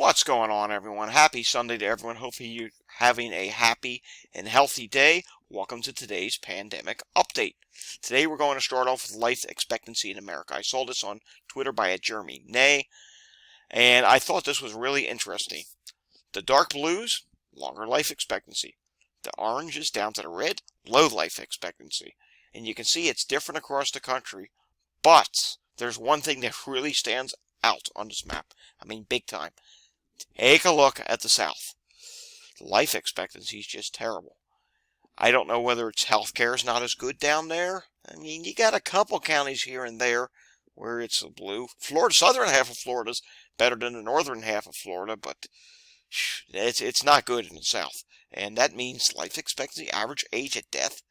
What's going on, everyone? Happy Sunday to everyone. Hopefully you're having a happy and healthy day. Welcome to today's pandemic update. Today we're going to start off with life expectancy in America. I saw this on Twitter by a Jeremy Nay, and I thought this was really interesting. The dark blues, longer life expectancy. The orange is down to the red, low life expectancy. And you can see it's different across the country, but there's one thing that really stands out on this map. I mean, big time. Take a look at the South. The life expectancy is just terrible. I don't know whether it's healthcare is not as good down there. I mean, you got a couple counties here and there where it's blue. Florida, southern half of Florida's better than the northern half of Florida, but it's not good in the South. And that means life expectancy, average age at death,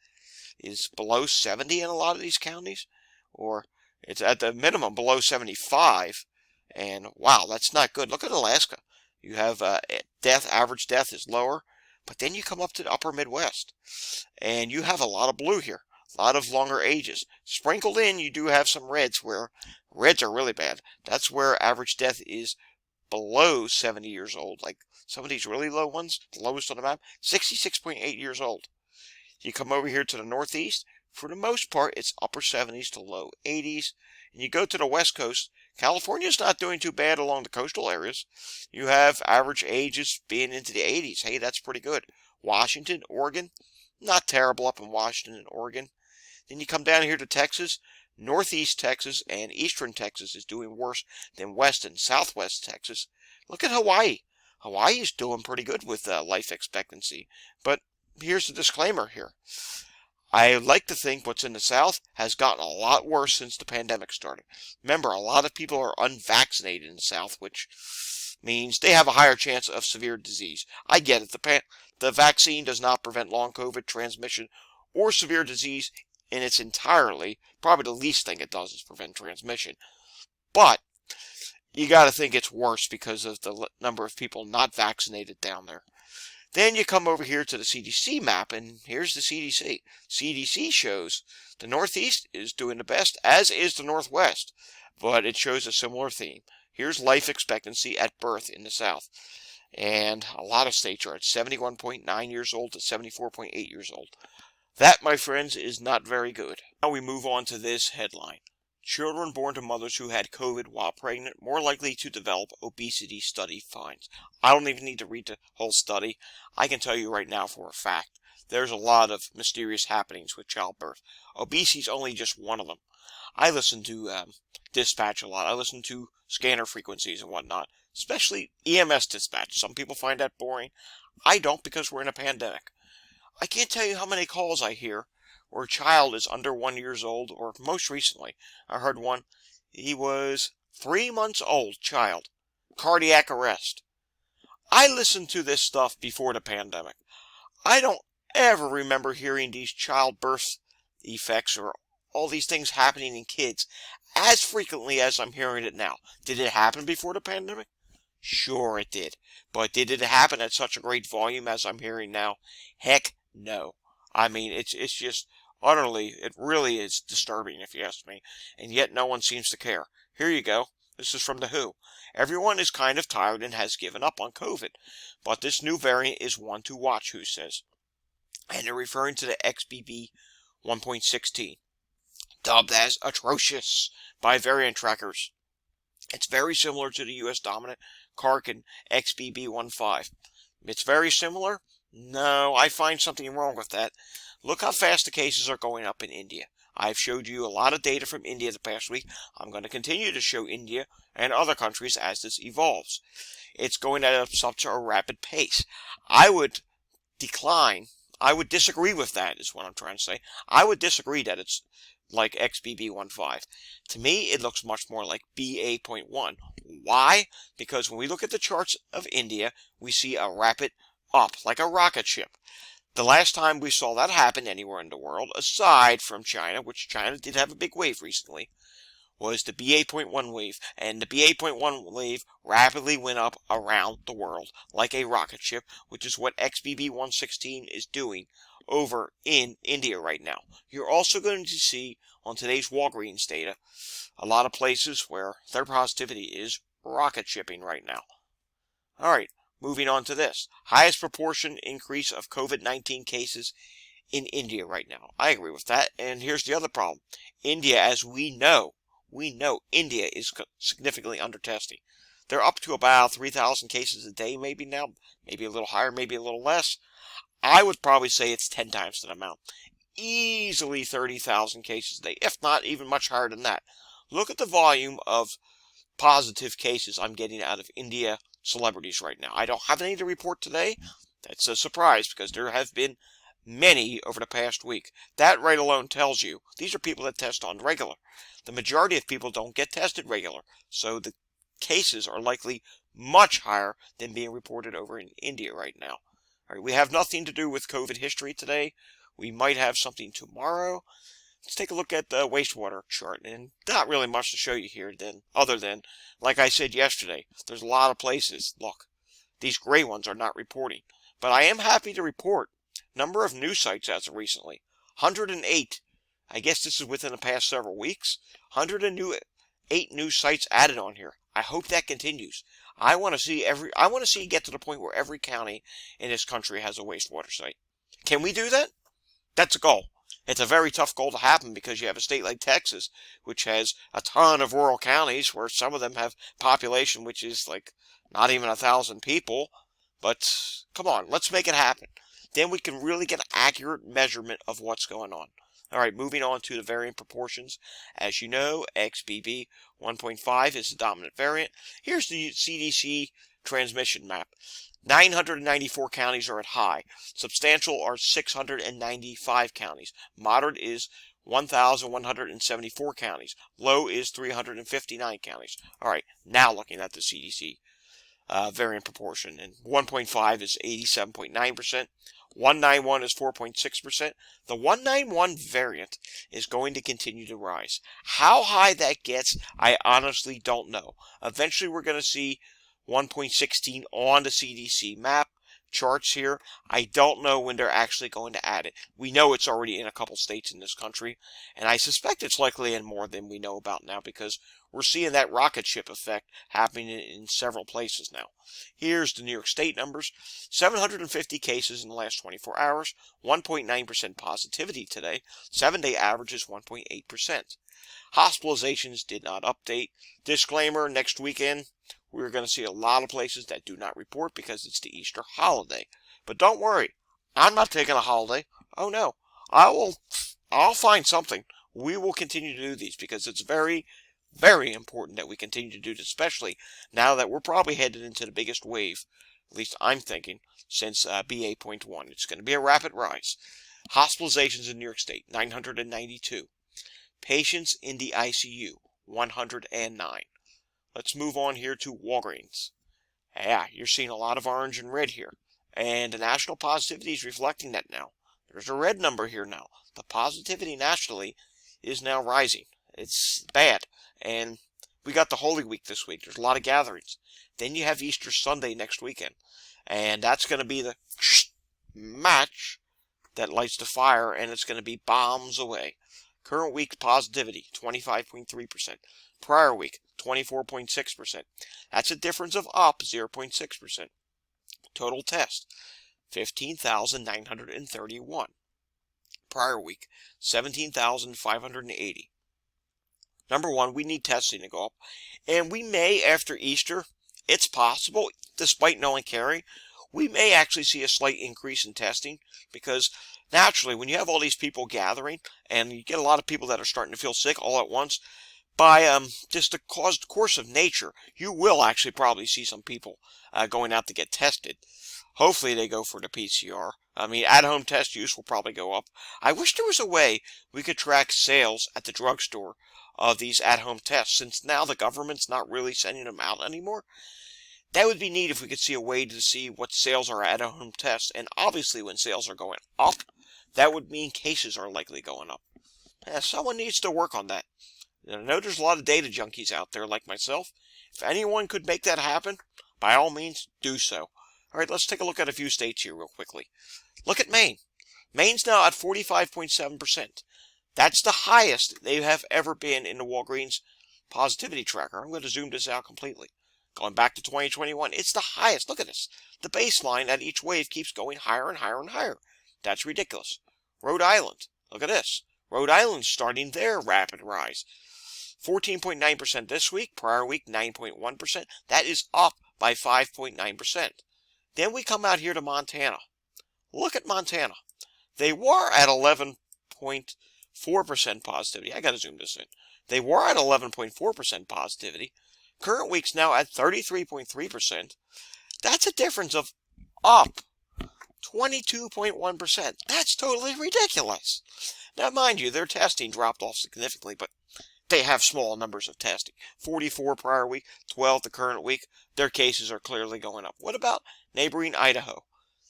is below 70 in a lot of these counties, or it's at the minimum below 75. And wow, that's not good. Look at Alaska. You have average death is lower, but then you come up to the upper Midwest, and you have a lot of blue here, a lot of longer ages. Sprinkled in, you do have some reds, where reds are really bad. That's where average death is below 70 years old. Like some of these really low ones, the lowest on the map, 66.8 years old. You come over here to the Northeast, for the most part, it's upper 70s to low 80s. And you go to the West Coast, California's not doing too bad along the coastal areas. You have average ages being into the 80s. Hey, that's pretty good. Washington, Oregon, not terrible up in Washington and Oregon. Then you come down here to Texas. Northeast Texas and Eastern Texas is doing worse than West and Southwest Texas. Look at Hawaii. Hawaii is doing pretty good with life expectancy. But here's the disclaimer here. I like to think what's in the South has gotten a lot worse since the pandemic started. Remember, a lot of people are unvaccinated in the South, which means they have a higher chance of severe disease. I get it. The vaccine does not prevent long COVID transmission or severe disease in its entirety. Probably the least thing it does is prevent transmission. But you got to think it's worse because of the number of people not vaccinated down there. Then you come over here to the CDC map, and here's the CDC. CDC shows the Northeast is doing the best, as is the Northwest, but it shows a similar theme. Here's life expectancy at birth in the South, and a lot of states are at 71.9 years old to 74.8 years old. That, my friends, is not very good. Now we move on to this headline. Children born to mothers who had COVID while pregnant more likely to develop obesity, study finds. I don't even need to read the whole study. I can tell you right now for a fact, there's a lot of mysterious happenings with childbirth. Obesity is only just one of them. I listen to dispatch a lot. I listen to scanner frequencies and whatnot, especially EMS dispatch. Some people find that boring. I don't, because we're in a pandemic. I can't tell you how many calls I hear where a child is under 1 year old, or most recently, I heard one, he was 3 months old, child, cardiac arrest. I listened to this stuff before the pandemic. I don't ever remember hearing these childbirth effects or all these things happening in kids as frequently as I'm hearing it now. Did it happen before the pandemic? Sure it did. But did it happen at such a great volume as I'm hearing now? Heck no. I mean, it's just utterly, it really is disturbing if you ask me, and yet no one seems to care. Here you go. This is from the WHO. Everyone is kind of tired and has given up on COVID, but this new variant is one to watch, WHO says. And they're referring to the XBB 1.16, dubbed as atrocious by variant trackers. It's very similar to the US dominant CARC and XBB 1.5. It's very similar? No, I find something wrong with that. Look how fast the cases are going up in India. I've showed you a lot of data from India the past week. I'm going to continue to show India and other countries as this evolves. It's going at such a rapid pace. I would disagree with that, is what I'm trying to say. I would disagree that it's like XBB 1.5. To me, it looks much more like BA.1. Why? Because when we look at the charts of India, we see a rapid up, like a rocket ship. The last time we saw that happen anywhere in the world, aside from China, which China did have a big wave recently, was the BA.1 wave. And the BA.1 wave rapidly went up around the world, like a rocket ship, which is what XBB 1.16 is doing over in India right now. You're also going to see on today's Walgreens data a lot of places where their positivity is rocket shipping right now. All right, moving on to this. Highest proportion increase of COVID-19 cases in India right now. I agree with that. And here's the other problem. India, as we know India is significantly under testing. They're up to about 3,000 cases a day, maybe now, maybe a little higher, maybe a little less. I would probably say it's 10 times that amount. Easily 30,000 cases a day, if not even much higher than that. Look at the volume of positive cases I'm getting out of India celebrities right now. I don't have any to report today. That's a surprise because there have been many over the past week. That right alone tells you these are people that test on regular. The majority of people don't get tested regular, so the cases are likely much higher than being reported over in India right now. All right, we have nothing to do with COVID history today. We might have something tomorrow. Let's take a look at the wastewater chart, and not really much to show you here other than, like I said yesterday, there's a lot of places. Look, these gray ones are not reporting. But I am happy to report number of news sites as of recently. 108. I guess this is within the past several weeks. 108 news sites added on here. I hope that continues. I want to see it get to the point where every county in this country has a wastewater site. Can we do that? That's a goal. It's a very tough goal to happen because you have a state like Texas, which has a ton of rural counties where some of them have population which is like not even 1,000 people. But come on, let's make it happen. Then we can really get an accurate measurement of what's going on. All right, moving on to the variant proportions. As you know, XBB 1.5 is the dominant variant. Here's the CDC transmission map. 994 counties are at high. Substantial are 695 counties. Moderate is 1,174 counties. Low is 359 counties. All right, now looking at the CDC variant proportion. And 1.5 is 87.9%. 191 is 4.6%. The 191 variant is going to continue to rise. How high that gets, I honestly don't know. Eventually, we're going to see 1.16 on the CDC map charts here. I don't know when they're actually going to add it. We know it's already in a couple states in this country, and I suspect it's likely in more than we know about now because we're seeing that rocket ship effect happening in several places now. Here's the New York State numbers. 750 cases in the last 24 hours, 1.9% positivity today. 7-day average is 1.8%. Hospitalizations did not update. Disclaimer, next weekend, we're going to see a lot of places that do not report because it's the Easter holiday. But don't worry, I'm not taking a holiday. Oh no, I'll find something. We will continue to do these because it's very, very important that we continue to do this, especially now that we're probably headed into the biggest wave, at least I'm thinking, since BA.1. It's going to be a rapid rise. Hospitalizations in New York State, 992. Patients in the ICU, 109. Let's move on here to Walgreens. Yeah, you're seeing a lot of orange and red here. And the national positivity is reflecting that now. There's a red number here now. The positivity nationally is now rising. It's bad. And we got the Holy Week this week. There's a lot of gatherings. Then you have Easter Sunday next weekend. And that's going to be the match that lights the fire, and it's going to be bombs away. Current week positivity, 25.3%. Prior week, 24.6%. That's a difference of up 0.6%. Total test, 15,931. Prior week, 17,580. Number one, we need testing to go up. And we may, after Easter, it's possible, despite no one caring, we may actually see a slight increase in testing because naturally, when you have all these people gathering and you get a lot of people that are starting to feel sick all at once, by just the course of nature, you will actually probably see some people going out to get tested. Hopefully they go for the PCR. I mean, at-home test use will probably go up. I wish there was a way we could track sales at the drugstore of these at-home tests, since now the government's not really sending them out anymore. That would be neat if we could see a way to see what sales are at home tests. And obviously when sales are going up, that would mean cases are likely going up. Someone needs to work on that. I know there's a lot of data junkies out there like myself. If anyone could make that happen, by all means, do so. All right, let's take a look at a few states here real quickly. Look at Maine. Maine's now at 45.7%. That's the highest they have ever been in the Walgreens positivity tracker. I'm going to zoom this out completely. Going back to 2021, it's the highest. Look at this. The baseline at each wave keeps going higher and higher and higher. That's ridiculous. Rhode Island, look at this. Rhode Island's starting their rapid rise. 14.9% this week, prior week 9.1%. That is up by 5.9%. Then we come out here to Montana. Look at Montana. They were at 11.4% positivity. I got to zoom this in. They were at 11.4% positivity. Current week's now at 33.3%. That's a difference of up 22.1%. That's totally ridiculous. Now, mind you, their testing dropped off significantly, but they have small numbers of testing. 44 prior week, 12 the current week. Their cases are clearly going up. What about neighboring Idaho?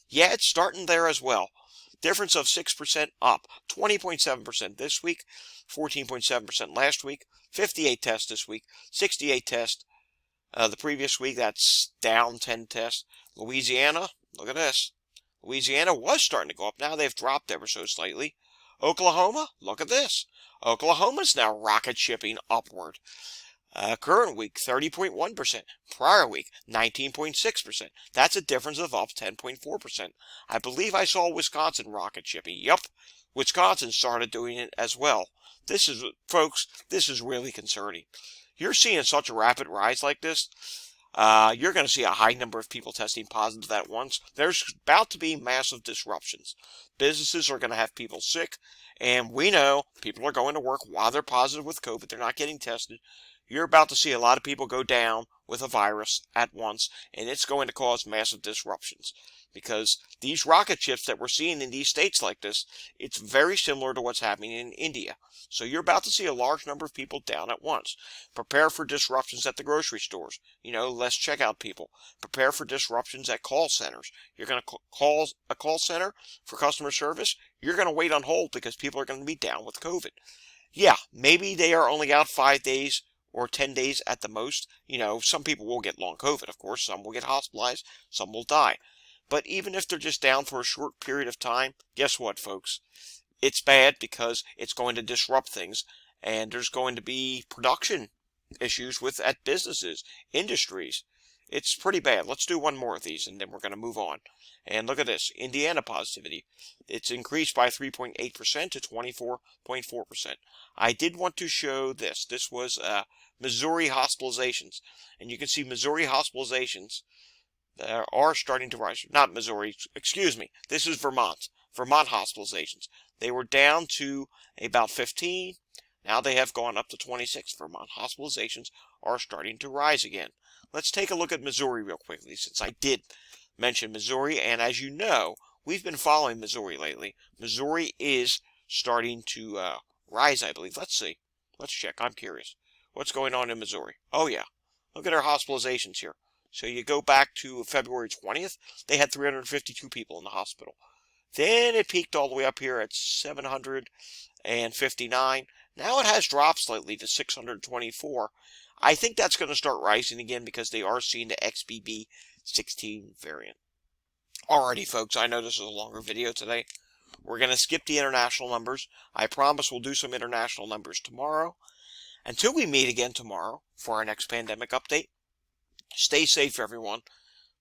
Yeah, it's starting there as well. Difference of 6% up. 20.7% this week, 14.7% last week, 58 tests this week, 68 tests the previous week. That's down 10 tests. Louisiana, look at this. Louisiana was starting to go up. Now they've dropped ever so slightly. Oklahoma, look at this. Oklahoma's now rocket shipping upward. Current week, 30.1%. Prior week, 19.6%. That's a difference of up 10.4%. I believe I saw Wisconsin rocket shipping. Yup, Wisconsin started doing it as well. This is, folks, this is really concerning. You're seeing such a rapid rise like this. You're going to see a high number of people testing positive at once. There's about to be massive disruptions. Businesses are going to have people sick, and we know people are going to work while they're positive with COVID. They're not getting tested. You're about to see a lot of people go down with a virus at once, and it's going to cause massive disruptions. Because these rocket ships that we're seeing in these states like this, it's very similar to what's happening in India. So you're about to see a large number of people down at once. Prepare for disruptions at the grocery stores. You know, less checkout people. Prepare for disruptions at call centers. You're going to call a call center for customer service. You're going to wait on hold because people are going to be down with COVID. Yeah, maybe they are only out 5 days or 10 days at the most. You know, some people will get long COVID, of course. Some will get hospitalized. Some will die. But even if they're just down for a short period of time, guess what, folks? It's bad because it's going to disrupt things, and there's going to be production issues at businesses, industries. It's pretty bad. Let's do one more of these, and then we're going to move on. And look at this. Indiana positivity. It's increased by 3.8% to 24.4%. I did want to show this. This was Missouri hospitalizations. And you can see Missouri hospitalizations are starting to rise. Not Missouri, excuse me. This is Vermont. Vermont hospitalizations. They were down to about 15. Now they have gone up to 26. Vermont hospitalizations are starting to rise again. Let's take a look at Missouri real quickly, since I did mention Missouri. And as you know, we've been following Missouri lately. Missouri is starting to rise, I believe. Let's see. Let's check. I'm curious. What's going on in Missouri? Oh, yeah. Look at our hospitalizations here. So you go back to February 20th, they had 352 people in the hospital. Then it peaked all the way up here at 759. Now it has dropped slightly to 624. I think that's going to start rising again because they are seeing the XBB16 variant. Alrighty, folks, I know this is a longer video today. We're going to skip the international numbers. I promise we'll do some international numbers tomorrow. Until we meet again tomorrow for our next pandemic update, stay safe, everyone.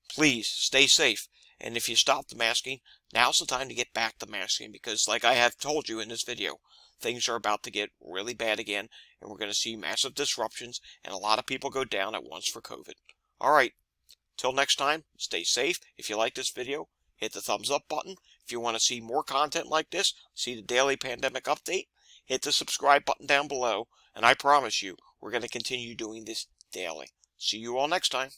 Please, stay safe. And if you stop the masking, now's the time to get back to masking because, like I have told you in this video, things are about to get really bad again, and we're going to see massive disruptions, and a lot of people go down at once for COVID. Alright, till next time, stay safe. If you like this video, hit the thumbs up button. If you want to see more content like this, see the daily pandemic update, hit the subscribe button down below, and I promise you, we're going to continue doing this daily. See you all next time.